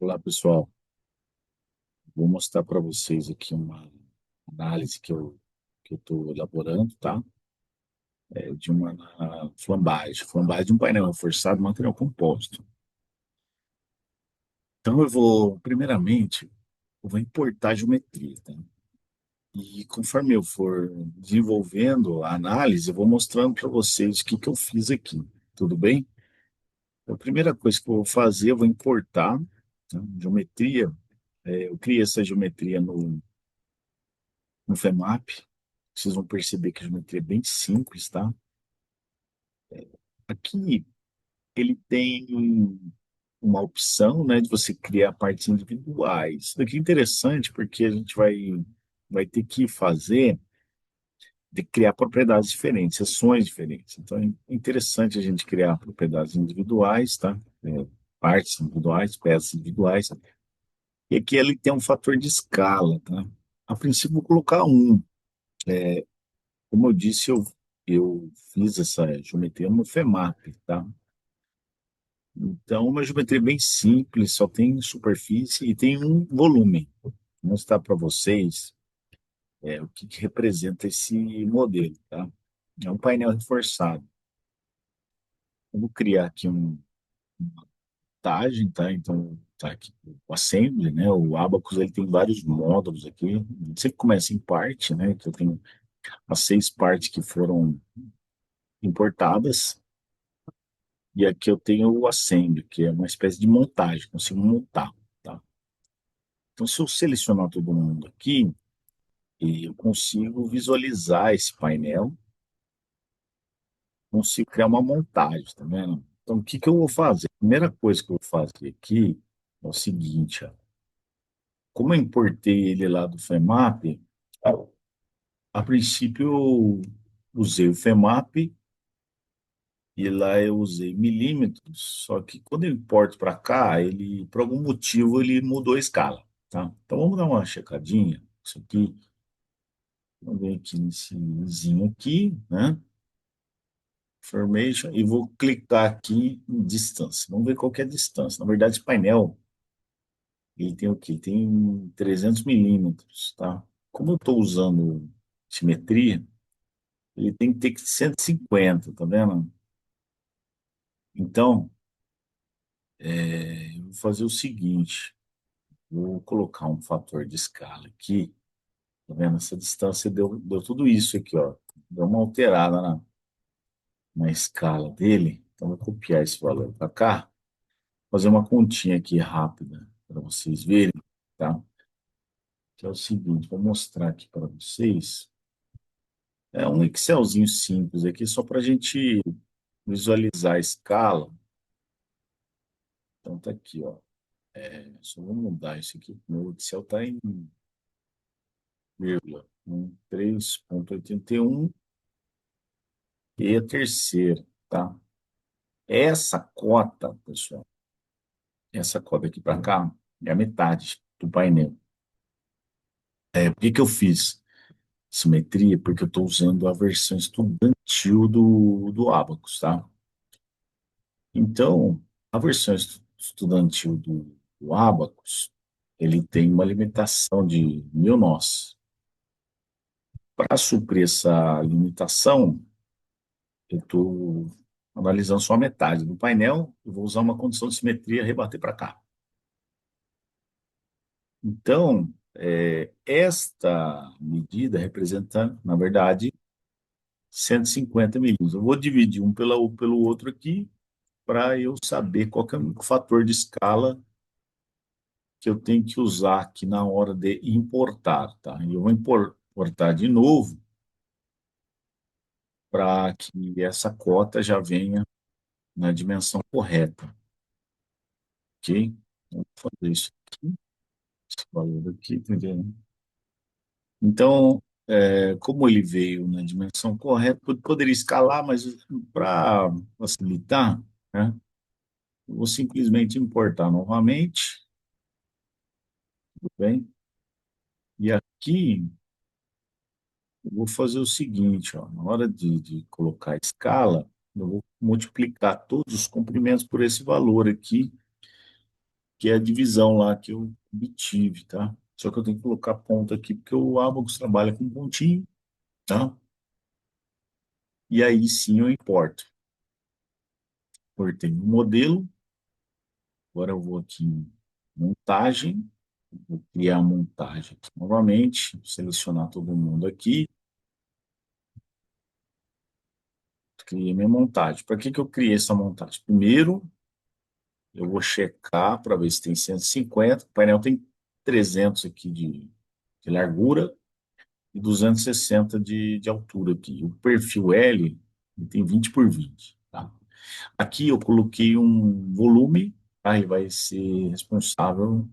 Olá, pessoal. Vou mostrar para vocês aqui uma análise que eu estou elaborando, tá? De uma flambagem. Flambagem de um painel reforçado, material composto. Então, primeiramente, eu vou importar a geometria, tá? E conforme eu for desenvolvendo a análise, eu vou mostrando para vocês o que que eu fiz aqui. Tudo bem? Então, a primeira coisa que eu vou fazer, eu vou importar, tá? Geometria. Eu criei essa geometria no FEMAP. Vocês vão perceber que a geometria é bem simples, tá? Aqui ele tem uma opção, né, de você criar partes individuais. Isso daqui é interessante porque a gente vai ter que fazer, de criar propriedades diferentes, seções diferentes. Então é interessante a gente criar propriedades individuais, tá? Partes individuais, peças individuais. E aqui ele tem um fator de escala, tá? A princípio, vou colocar um. Como eu disse, eu fiz essa geometria no FEMAP, tá? Então, uma geometria bem simples, só tem superfície e tem um volume. Vou mostrar para vocês o que, que representa esse modelo, tá? É um painel reforçado. Eu vou criar aqui uma montagem, tá? Então, tá aqui o assembly, né? O Abacus, ele tem vários módulos aqui. Ele sempre começa em parte, né? Que eu tenho as 6 partes que foram importadas. E aqui eu tenho o assembly, que é uma espécie de montagem, consigo montar, tá? Então, se eu selecionar todo mundo aqui, e eu consigo visualizar esse painel, consigo criar uma montagem, tá vendo? Então, o que que eu vou fazer? A primeira coisa que eu vou fazer aqui é o seguinte, ó. Como eu importei ele lá do FEMAP, a princípio eu usei o FEMAP e lá eu usei milímetros, só que quando eu importo para cá, ele, por algum motivo, ele mudou a escala, tá? Então, vamos dar uma checadinha. Isso aqui, vamos ver aqui nesse vizinho aqui, né? Information, e vou clicar aqui em distância. Vamos ver qual que é a distância. Na verdade, esse painel, ele tem o quê? Tem 300 milímetros, tá? Como eu estou usando simetria, ele tem que ter 150, tá vendo? Então, eu vou fazer o seguinte, vou colocar um fator de escala aqui, tá vendo? Essa distância deu tudo isso aqui, ó. Deu uma alterada na escala dele. Então, vou copiar esse valor para cá, fazer uma continha aqui rápida para vocês verem, tá? Que é o seguinte, vou mostrar aqui para vocês. É um Excelzinho simples aqui, só para a gente visualizar a escala. Então tá aqui, ó. Só vou mudar isso aqui. Meu Excel está em vírgula, 3,81 e a terceira, tá? Essa cota, pessoal, essa cota aqui para cá é a metade do painel. Por que que eu fiz simetria? Porque eu estou usando a versão estudantil do Abacus, tá? Então, a versão estudantil do Abacus, ele tem uma limitação de 1.000 nós. Para suprir essa limitação, eu estou analisando só a metade do painel e vou usar uma condição de simetria rebater para cá. Então, esta medida representa, na verdade, 150 milímetros. Eu vou dividir um pelo outro aqui para eu saber qual que é o fator de escala que eu tenho que usar aqui na hora de importar, tá? E eu vou importar de novo para que essa cota já venha na dimensão correta, ok? Então, vou fazer isso aqui, esse valor aqui, tá entendendo? Então, como ele veio na dimensão correta, poderia escalar, mas para facilitar, né, eu vou simplesmente importar novamente, tudo bem? E aqui eu vou fazer o seguinte, ó, na hora de colocar a escala, eu vou multiplicar todos os comprimentos por esse valor aqui que é a divisão lá que eu obtive, tá? Só que eu tenho que colocar ponto aqui, porque o Abacus trabalha com pontinho, tá? E aí sim eu importo. Importei um modelo, agora eu vou aqui em montagem, vou criar a montagem aqui novamente, selecionar todo mundo aqui, criei minha montagem. Para que que eu criei essa montagem? Primeiro, eu vou checar para ver se tem 150. O painel tem 300 aqui de largura e 260 de altura aqui. O perfil L ele tem 20 por 20, tá? Aqui eu coloquei um volume, tá? Ele vai ser responsável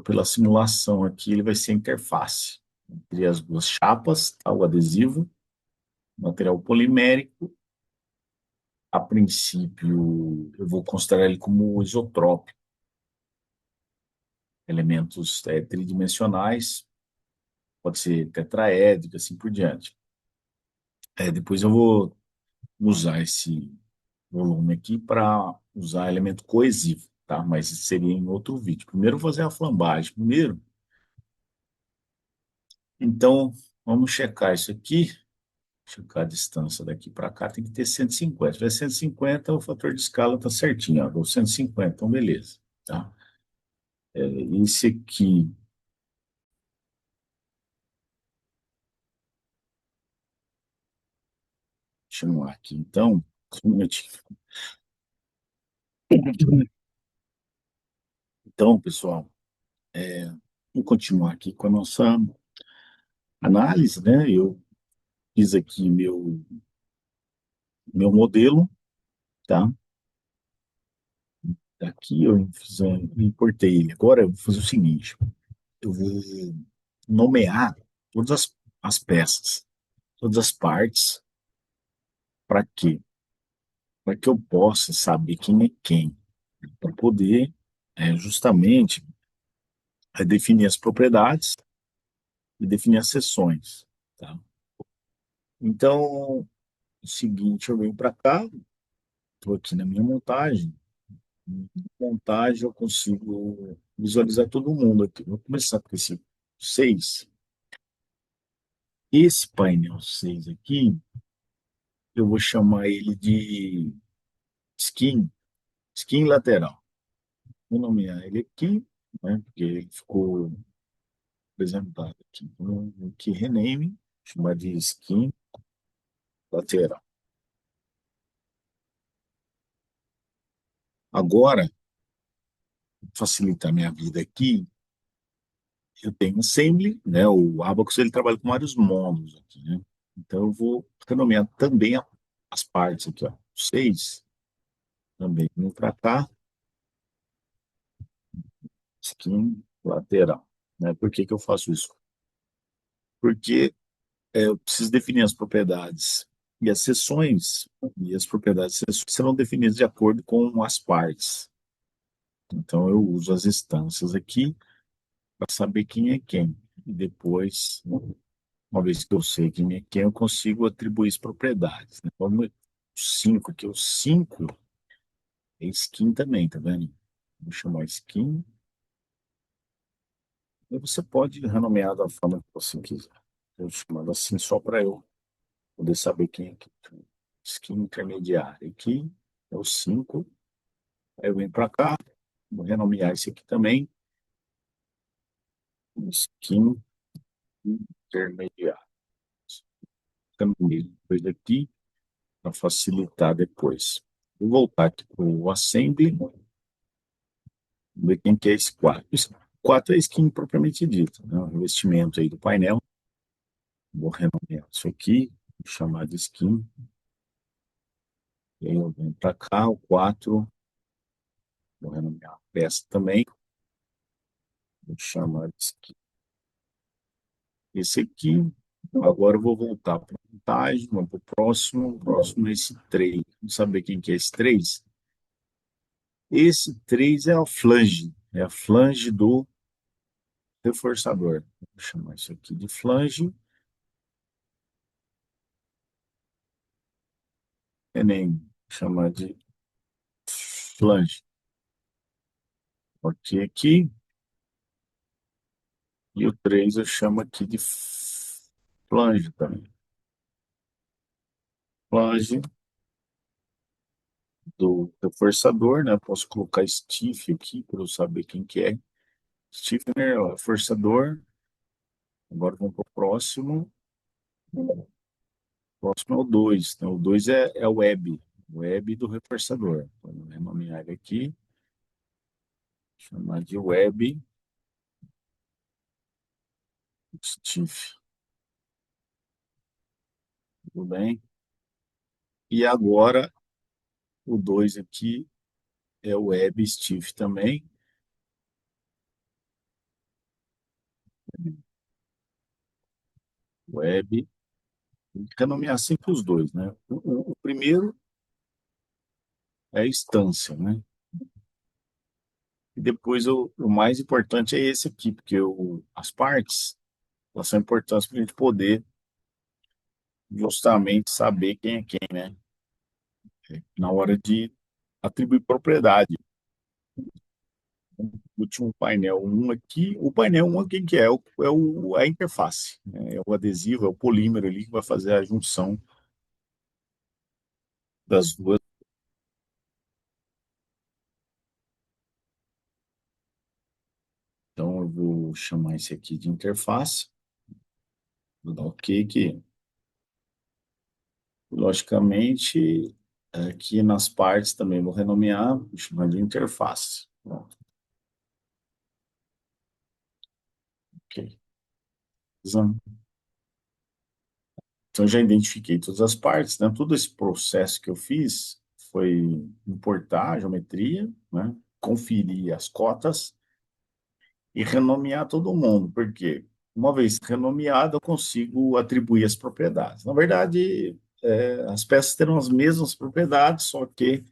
pela simulação aqui, ele vai ser a interface entre as duas chapas, tá? O adesivo, material polimérico. A princípio, eu vou considerar ele como isotrópico, elementos tridimensionais, pode ser tetraédrico, assim por diante. Depois eu vou usar esse volume aqui para usar elemento coesivo, tá? Mas isso seria em outro vídeo. Primeiro eu vou fazer a flambagem. Primeiro, então, vamos checar isso aqui. Checar a distância daqui para cá, tem que ter 150. Se tiver 150, o fator de escala está certinho. Ó, 150, então beleza. Tá? Esse aqui, deixa eu arrumar aqui então. Um minutinho. Então, pessoal, vamos continuar aqui com a nossa análise, né? Eu fiz aqui meu modelo, tá? Aqui eu importei ele. Agora eu vou fazer o seguinte: eu vou nomear todas as peças, todas as partes, para quê? Para que eu possa saber quem é quem, para poder justamente definir as propriedades e definir as seções, tá? Então, o seguinte, eu venho para cá, estou aqui na minha montagem. Montagem eu consigo visualizar todo mundo aqui. Vou começar com esse 6. Esse painel 6 aqui, eu vou chamar ele de skin, skin lateral. Vou nomear ele aqui, né, porque ele ficou apresentado aqui. Então, aqui rename, chamar de skin lateral. Agora, facilitar minha vida aqui, eu tenho assembly, né? O Abacus ele trabalha com vários módulos aqui, né? Então eu vou renomear também as partes aqui, ó. 6 também vem para cá, skin lateral, né? Por que que eu faço isso? Porque eu preciso definir as propriedades e as seções e as propriedades serão definidas de acordo com as partes. Então eu uso as instâncias aqui para saber quem é quem. E depois, uma vez que eu sei quem é quem, eu consigo atribuir as propriedades, né? Como o 5 aqui, o 5 é skin também, tá vendo? Vou chamar skin. E você pode renomear da forma que você quiser. Eu chamando assim só para eu poder saber quem é quem. Skin intermediário aqui é o 5. Aí eu venho para cá, vou renomear esse aqui também. Skin intermediário. Também depois daqui para facilitar depois. Vou voltar aqui para o Assembly, ver quem que é esse 4. Esse 4 é skin propriamente dito, né? O revestimento aí do painel. Vou renomear isso aqui, vou chamar de skin. E aí eu venho para cá, o 4, vou renomear a peça também, vou chamar de skin. Esse aqui, agora eu vou voltar para a montagem, vamos para o próximo é esse 3. Vamos saber quem que é esse 3? Esse 3 é a flange do reforçador. Vou chamar isso aqui de flange, nem chamar de flange. Ok aqui. E o 3 eu chamo aqui de flange também. Flange do reforçador, né? Posso colocar stiff aqui para eu saber quem que é. Stiffener, ó, reforçador. Agora vamos para o próximo. O próximo é o 2, né? O 2 é o web. O web do reforçador. Vamos renomear ele aqui. Chamar de web stiff. Tudo bem? E agora o 2 aqui é o web stiff também. Web. Tem que renomear sempre os dois, né? O primeiro é a instância, né? E depois o mais importante é esse aqui, porque as partes elas são importantes para a gente poder justamente saber quem é quem, né? Na hora de atribuir propriedade. O último painel um aqui, o painel um aqui que é? A interface, né? É o adesivo, é o polímero ali que vai fazer a junção das duas. Então eu vou chamar esse aqui de interface, vou dar OK, que logicamente aqui nas partes também vou renomear, vou chamar de interface. Pronto, OK. Então, eu já identifiquei todas as partes, né? Todo esse processo que eu fiz foi importar a geometria, né? Conferir as cotas e renomear todo mundo, porque uma vez renomeado, eu consigo atribuir as propriedades. Na verdade, as peças terão as mesmas propriedades, só que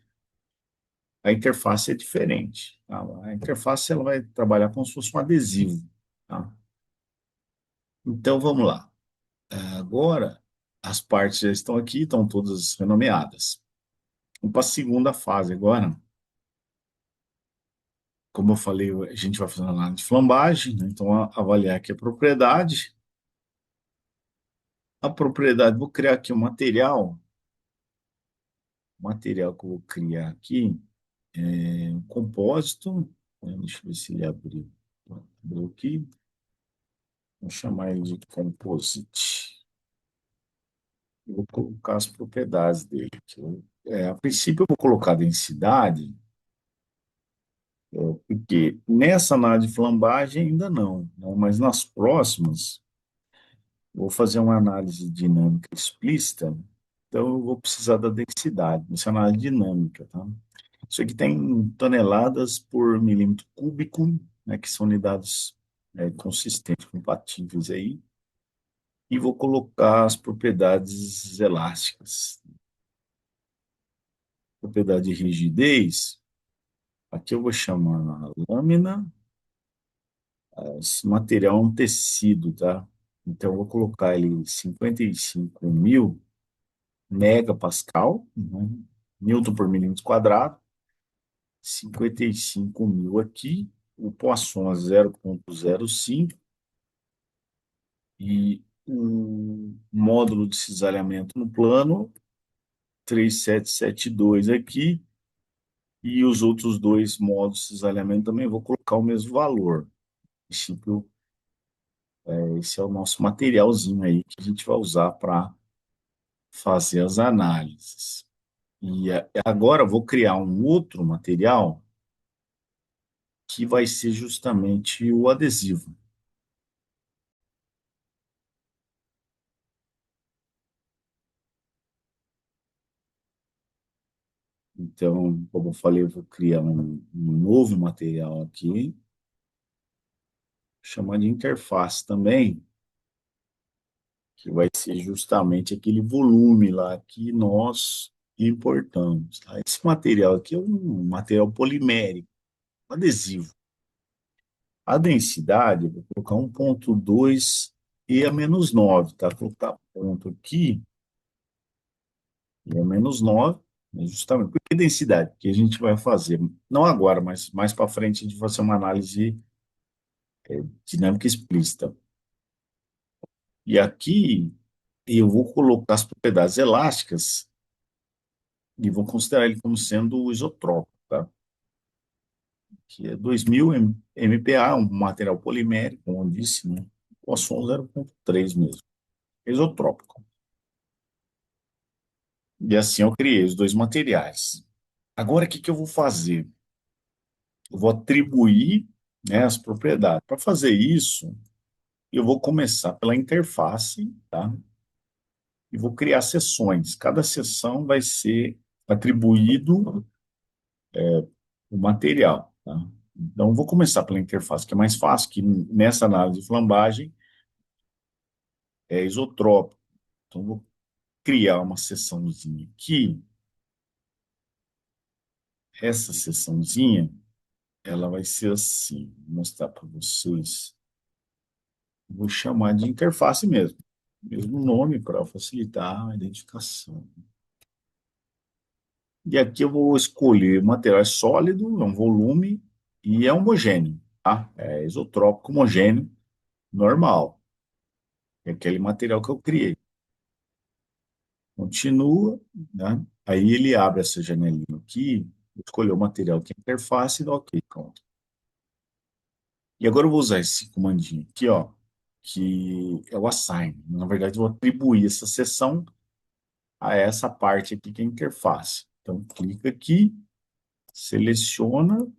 a interface é diferente. Tá? A interface ela vai trabalhar como se fosse um adesivo. Tá? Então, vamos lá. Agora, as partes já estão aqui, estão todas renomeadas. Vamos para a segunda fase agora. Como eu falei, a gente vai fazer uma análise de flambagem, né? Então, avaliar aqui a propriedade. A propriedade, vou criar aqui um material. O material que eu vou criar aqui é um compósito. Deixa eu ver se ele abriu. Abriu aqui. Vou chamar ele de composite. Vou colocar as propriedades dele aqui. A princípio, eu vou colocar a densidade, porque nessa análise de flambagem ainda não, né? Mas nas próximas, vou fazer uma análise dinâmica explícita, então eu vou precisar da densidade, essa análise dinâmica, tá? Isso aqui tem toneladas por milímetro cúbico, né, que são unidades consistentes, compatíveis aí, e vou colocar as propriedades elásticas. Propriedade de rigidez, aqui eu vou chamar a lâmina, esse material é um tecido, tá? Então eu vou colocar ele 55.000 megapascal, né? Newton por milímetro quadrado, 55.000 aqui, o Poisson 0,05 e o módulo de cisalhamento no plano 3772 aqui, e os outros dois módulos de cisalhamento também vou colocar o mesmo valor. Esse é o nosso materialzinho aí que a gente vai usar para fazer as análises. E agora eu vou criar um outro material que vai ser justamente o adesivo. Então, como eu falei, eu vou criar um novo material aqui, chamar de interface também, que vai ser justamente aquele volume lá que nós importamos. Tá? Esse material aqui é um material polimérico, adesivo. A densidade, eu vou colocar 1,2 e a -9, tá? Vou colocar ponto aqui, e a -9. né? Justamente. Por que densidade? Que a gente vai fazer, não agora, mas mais para frente, a gente vai fazer uma análise dinâmica explícita. E aqui eu vou colocar as propriedades elásticas e vou considerar ele como sendo isotrópico, tá? Que é 2000 MPa, um material polimérico, como eu disse, né? Poisson 0,3 mesmo, isotrópico. E assim eu criei os dois materiais. Agora, o que que eu vou fazer? Eu vou atribuir, né, as propriedades. Para fazer isso, eu vou começar pela interface, tá? E vou criar seções. Cada seção vai ser atribuído o material, tá? Então, eu vou começar pela interface, que é mais fácil, que nessa análise de flambagem é isotrópico. Então, eu vou criar uma seçãozinha aqui. Essa seçãozinha, ela vai ser assim. Vou mostrar para vocês. Vou chamar de interface mesmo. Mesmo nome para facilitar a identificação. E aqui eu vou escolher material é sólido, é um volume e é homogêneo, tá? É isotrópico homogêneo normal. É aquele material que eu criei. Continua, né? Aí ele abre essa janelinha aqui, escolher o material que é interface e dá OK, pronto. E agora eu vou usar esse comandinho aqui, ó, que é o assign. Na verdade, eu vou atribuir essa seção a essa parte aqui que é a interface. Então, clica aqui, seleciona,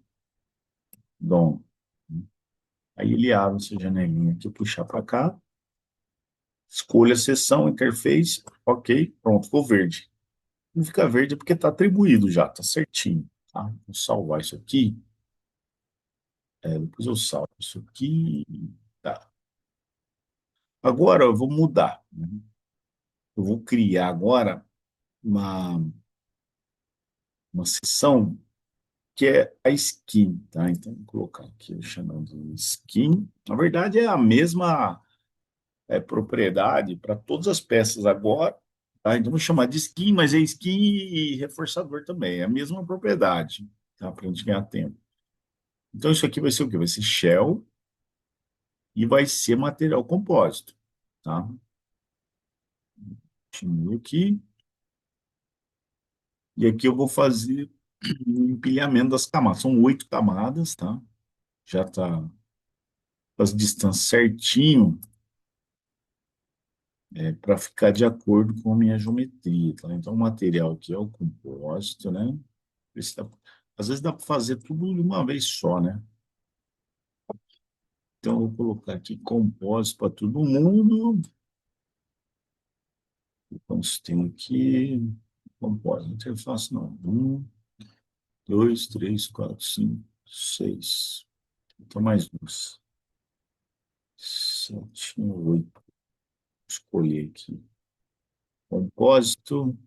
DOM. Aí ele abre essa janelinha aqui, puxar para cá, escolha a seção, interface, OK, pronto, ficou verde. Não fica verde porque está atribuído já, está certinho. Tá? Vou salvar isso aqui. Depois eu salvo isso aqui. Tá. Agora eu vou mudar, né? Eu vou criar agora uma, uma seção que é a skin, tá? Então, vou colocar aqui chamando de skin. Na verdade, é a mesma propriedade para todas as peças agora, tá? Então, vou chamar de skin, mas é skin e reforçador também. É a mesma propriedade, tá? Para a gente ganhar tempo. Então, isso aqui vai ser o quê? Vai ser shell e vai ser material compósito, tá? Continua aqui. E aqui eu vou fazer o empilhamento das camadas. São 8 camadas, tá? Já está com as distâncias certinho para ficar de acordo com a minha geometria, tá? Então, o material aqui é o compósito, né? Às vezes dá para fazer tudo de uma vez só, né? Então, eu vou colocar aqui compósito para todo mundo. Então, tem aqui compósito. Interface não. 2, 3, 4, 5, 6. Então, mais duas. 7, 8. Escolher aqui. Compósito,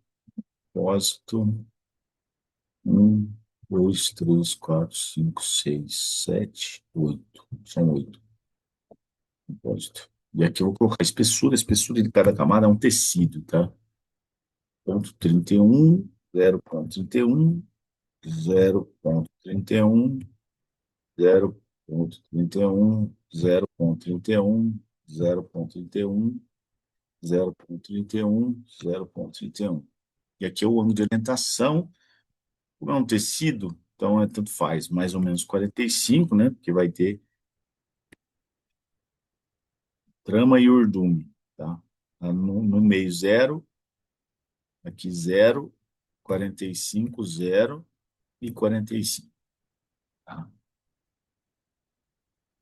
compósito. 1, 2, 3, 4, 5, 6, 7, 8. São 8. Compósito. E aqui eu vou colocar espessura. A espessura de cada camada é um tecido, tá? Ponto 31, 0,31, 0,31, 0,31, 0,31, 0,31, 0,31, 0,31. E aqui é o ângulo de orientação. Como é um tecido, então tanto faz, mais ou menos 45, né? Porque vai ter trama e urdume, tá? No meio zero, aqui zero, 45, zero e 45, tá?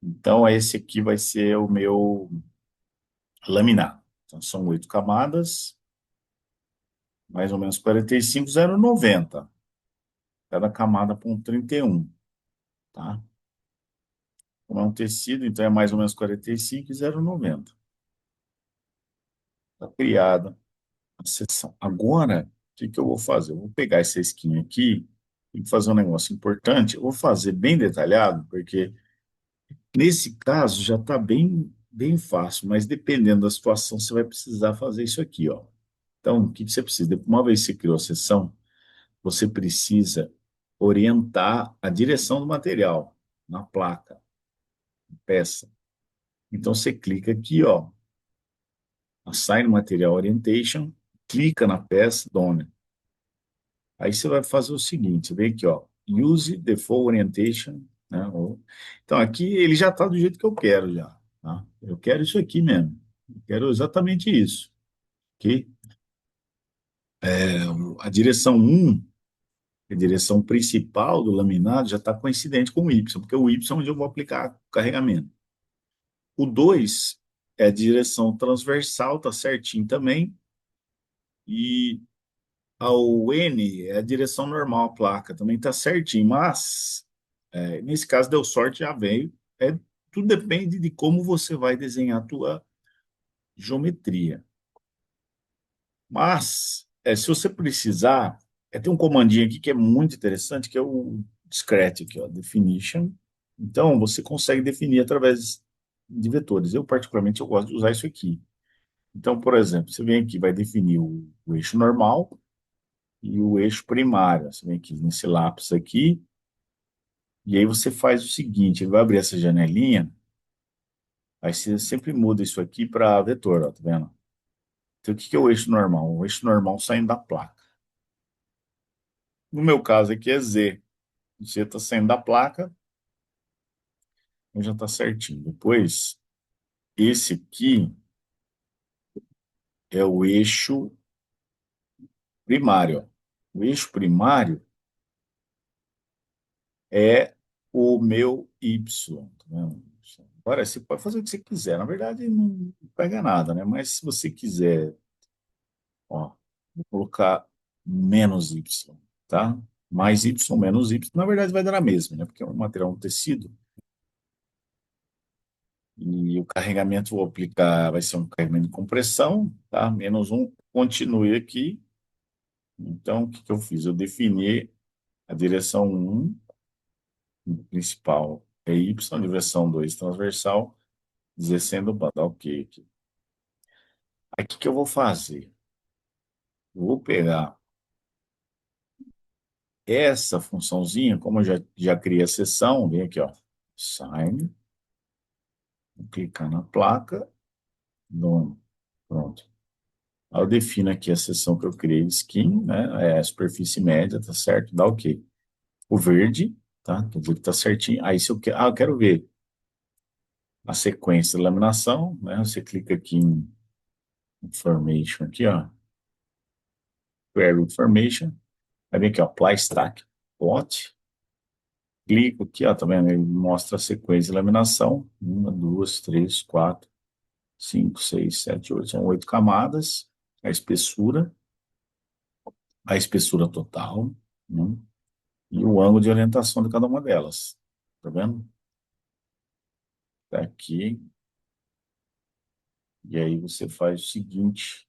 Então esse aqui vai ser o meu laminar. Então são 8 camadas, mais ou menos 45, 0, 90. Cada camada com 31, tá? Como é um tecido, então é mais ou menos 45 e 0,90. Está criada a seção. Agora, o que que eu vou fazer? Eu vou pegar essa skin aqui e fazer um negócio importante. Eu vou fazer bem detalhado, porque nesse caso já está bem fácil, mas dependendo da situação, você vai precisar fazer isso aqui, ó. Então, o que que você precisa? Uma vez que você criou a seção, você precisa orientar a direção do material na placa, peça. Então você clica aqui, ó, Assign Material Orientation, clica na peça, dona. Aí você vai fazer o seguinte, você vem aqui, ó, Use Default Orientation, né? Então aqui ele já está do jeito que eu quero já, tá? Eu quero isso aqui mesmo. Eu quero exatamente isso, ok? A direção um, a direção principal do laminado já está coincidente com o Y, porque o Y é onde eu vou aplicar o carregamento. O 2 é a direção transversal, tá certinho também. E ao N é a direção normal, a placa também tá certinho. Mas, nesse caso, deu sorte, já veio. Tudo depende de como você vai desenhar a tua geometria. Mas, se você precisar, tem um comandinho aqui que é muito interessante, que é o discrete aqui, ó, definition. Então, você consegue definir através de vetores. Eu, particularmente, eu gosto de usar isso aqui. Então, por exemplo, você vem aqui, vai definir o eixo normal e o eixo primário. Você vem aqui nesse lápis aqui, e aí você faz o seguinte, ele vai abrir essa janelinha, aí você sempre muda isso aqui para vetor, ó, tá vendo? Então, o que que é o eixo normal? O eixo normal saindo da placa. No meu caso aqui é Z. Z está saindo da placa, então já está certinho. Depois, esse aqui é o eixo primário. Ó. O eixo primário é o meu Y. Tá vendo? Agora, você pode fazer o que você quiser. Na verdade, não pega nada, né? Mas se você quiser, ó, vou colocar menos Y, tá? Mais Y, menos Y, na verdade vai dar a mesma, né? Porque é um material, um tecido. E o carregamento vou aplicar, vai ser um carregamento de compressão, tá? Menos um, continue aqui. Então, o que que eu fiz? Eu defini a direção um principal é Y, direção 2 transversal, descendo o bando, ok. Aqui. Aí, o que que eu vou fazer? Eu vou pegar essa funçãozinha, como eu já criei a seção, vem aqui, ó, Sign, vou clicar na placa, dono, pronto. Aí eu defino aqui a seção que eu criei, skin, né, é a superfície média, tá certo? Dá ok. O verde, tá? Quer dizer que tá certinho. Aí se eu quero, eu quero ver a sequência de laminação, né? Você clica aqui em Information, aqui, ó, Query Information, aí vem aqui, ó, Apply Stack Plot, clico aqui, ó, tá vendo? Ele mostra a sequência de laminação, uma, duas, três, quatro, cinco, seis, sete, oito, são 8 camadas, a espessura total, né? E o ângulo de orientação de cada uma delas. Tá vendo? Tá aqui. E aí você faz o seguinte.